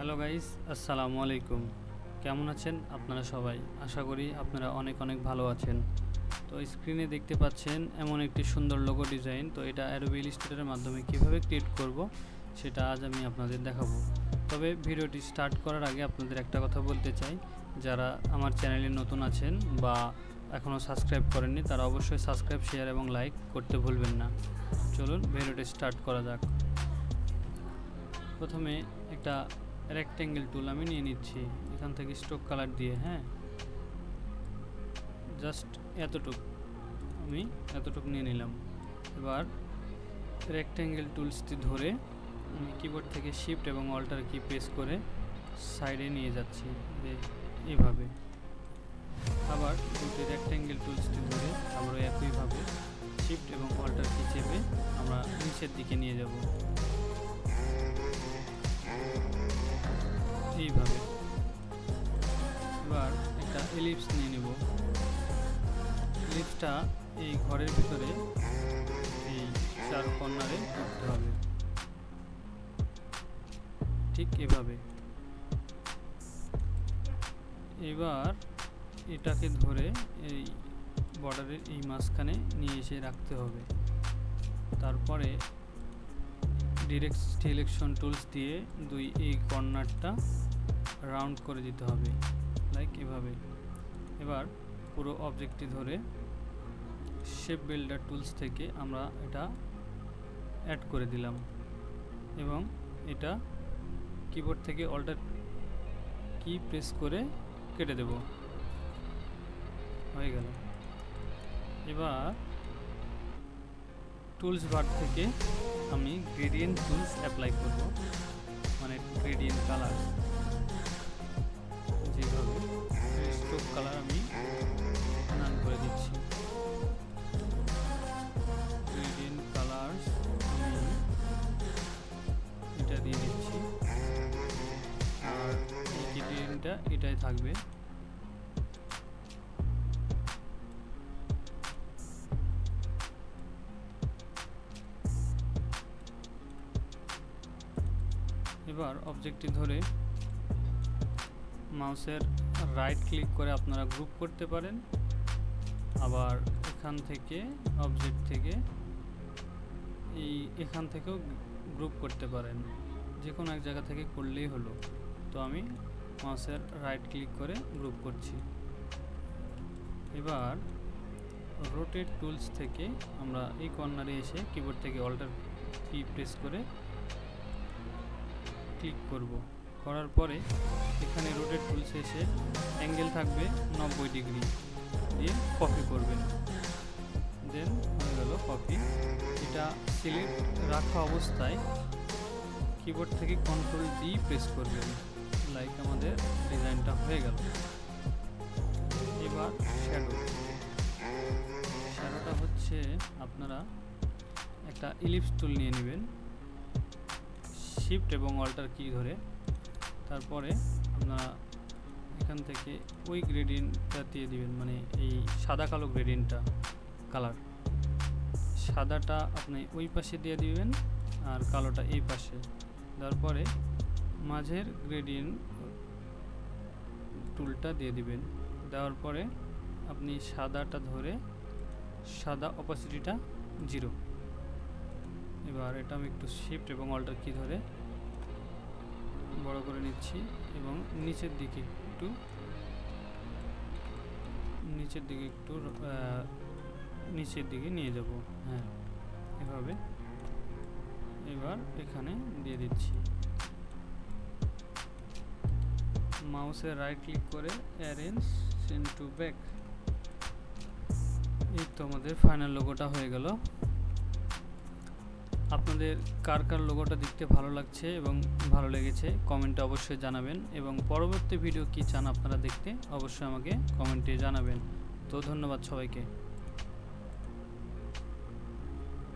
Hello guys, আসসালামু আলাইকুম। কেমন আছেন আপনারা সবাই? আশা করি আপনারা অনেক ভালো আছেন। তো স্ক্রিনে দেখতে পাচ্ছেন এমন একটি সুন্দর লোগো ডিজাইন। তো এটা অ্যাডোবি ইলাস্ট্রেটরের মাধ্যমে কিভাবে ক্রিয়েট করব সেটা আজ আমি আপনাদের দেখাবো। তবে ভিডিওটি স্টার্ট করার আগে আপনাদের একটা কথা বলতে চাই, যারা আমার চ্যানেলে নতুন আছেন বা এখনও সাবস্ক্রাইব করেননি তারা অবশ্যই সাবস্ক্রাইব, শেয়ার এবং লাইক করতে ভুলবেন না। চলুন ভিডিওটি স্টার্ট করা যাক। প্রথমে একটা রেক্ট্যাঙ্গেল টুল আমি নিয়ে নিচ্ছি, এখান থেকে স্ট্রোক কালার দিয়ে জাস্ট আমি এতটুক নিয়ে নিলাম। এবার রেক্ট্যাঙ্গেল টুলসটি ধরে আমি কিবোর্ড থেকে শিফট এবং অল্টার কি প্রেস করে সাইডে নিয়ে যাচ্ছি এইভাবে। আবার দুটি রেক্ট্যাঙ্গেল টুলসটি ধরে আবারও একইভাবে শিফট এবং অল্টার কি চেপে আমরা নিচের দিকে নিয়ে যাব এইভাবে। এবার একটা এলিপস নিয়ে নেব। এলিপসটা এই ঘরের ভিতরে এই চার কর্নারে করতে হবে, ঠিক এভাবে। এবার এটাকে ধরে এই বর্ডারের এই মাঝখানে নিয়ে এসে রাখতে হবে। তারপরে ডিরেক্ট সিলেকশন টুলস দিয়ে এই কর্নারটা রাউন্ড করে দিতে হবে, লাইক এভাবে। এবার পুরো অবজেক্টটি ধরে শেপ বিল্ডার টুলস থেকে আমরা এটা অ্যাড করে দিলাম এবং এটা কিবোর্ড থেকে অল্টার কি প্রেস করে কেটে দেব। হয়ে গেল। এবার টুলস বার থেকে আমি গ্রেডিয়েন্ট টুলস অ্যাপ্লাই করব, মানে গ্রেডিয়েন্ট কালার। যেভাবে স্ট্রোক কালার আমি নান করে দিচ্ছি। গ্রেডিয়েন্ট কালার আমি এটা দিয়ে দিচ্ছি, আর এই গ্রেডিয়েন্টটা এটাই থাকবে। এবার অবজেক্টটি ধরে মাউসের রাইট ক্লিক করে আপনারা গ্রুপ করতে পারেন, আবার এখান থেকে অবজেক্ট থেকে এখান থেকেও গ্রুপ করতে পারেন, যে কোনো এক জায়গা থেকে করলেই হলো। তো আমি মাউসের রাইট ক্লিক করে গ্রুপ করছি। এবার রোটেট টুলস থেকে আমরা এই কর্নারে এসে কিবোর্ড থেকে অল্টার কি প্রেস করে ক্লিক করব। করার পরে এখানে রোটেট টুলসে এসে অ্যাঙ্গেল থাকবে 90 ডিগ্রি দিয়ে কপি করবেন। দেন হয়ে গেল কপি। এটা সিলেক্ট রাখা অবস্থায় কিবোর্ড থেকে কন্ট্রোল ডি প্রেস করবেন, লাইক আমাদের ডিজাইনটা হয়ে গেল। এবার শ্যাডোটা হচ্ছে আপনারা একটা ইলিপস টুল নিয়ে নেবেন, শিফট এবং অল্টার কি ধরে। তারপরে আপনারা এখান থেকে ওই গ্রেডিয়েন্টটা দিয়ে দিবেন, মানে এই সাদা কালো গ্রেডিয়েন্টটা কালার। সাদাটা আপনি ওই পাশে দিয়ে দিবেন আর কালোটা এই পাশে। তারপরে মাঝের গ্রেডিয়েন্ট টুলটা দিয়ে দিবেন। দেওয়ার পরে আপনি সাদাটা ধরে সাদা অপাসিটিটা 0। এবার এটা আমি একটু শিফট এবং অল্টার কি ধরে বড় করে নিচ্ছি এবং নিচের দিকে একটু নিচের দিকে নিয়ে যাব, এভাবে। এবার এখানে দিয়ে দিচ্ছি, মাউসের রাইট ক্লিক করে অ্যারেঞ্জ সেন্ড টু ব্যাক। এই তো আমাদের ফাইনাল লোগোটা হয়ে গেল। আপনাদের কার লোগোটা দেখতে ভালো লাগছে এবং ভালো লেগেছে কমেন্টে অবশ্যই জানাবেন, এবং পরবর্তী ভিডিও কি চান আপনারা দেখতে অবশ্যই আমাকে কমেন্টে জানাবেন। তো ধন্যবাদ সবাইকে।